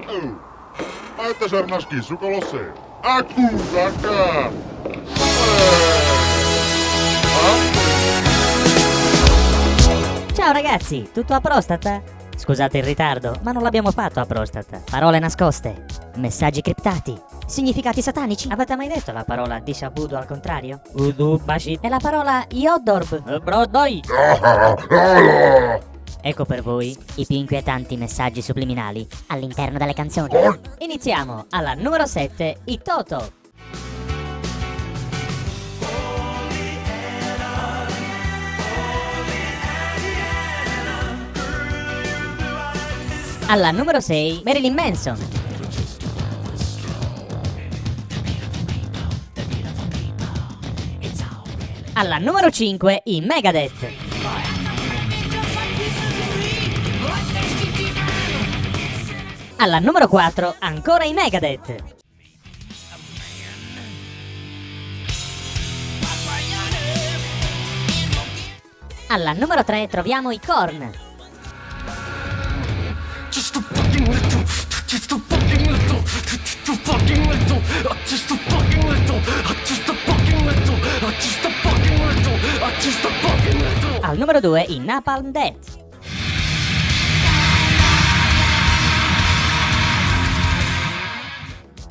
Oh, ma että sarnas kissu colosseo. Accusaca! Ciao ragazzi, tutto a prostata? Scusate il ritardo, ma non l'abbiamo fatto a prostata. Parole nascoste, messaggi criptati, significati satanici. Avete mai detto la parola dishabudo al contrario? Udu bashi. È la parola yodorb. Brodoi. Ecco per voi i più inquietanti messaggi subliminali all'interno delle canzoni. Iniziamo alla numero 7, i TWOW. Alla numero 6, Marilyn Manson. Alla numero 5, i Megadeth. Alla numero 4, ancora i Megadeth. Alla numero 3 troviamo i Korn. Al numero 2 i Napalm Death.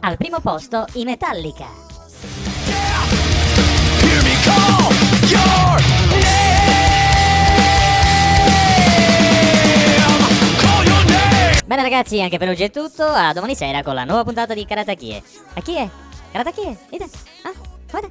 Al primo posto i Metallica. Bene ragazzi, anche per oggi è tutto, a domani sera con la nuova puntata di Karatakie. A chi è? Karatakie? Ide? Ah? Guarda.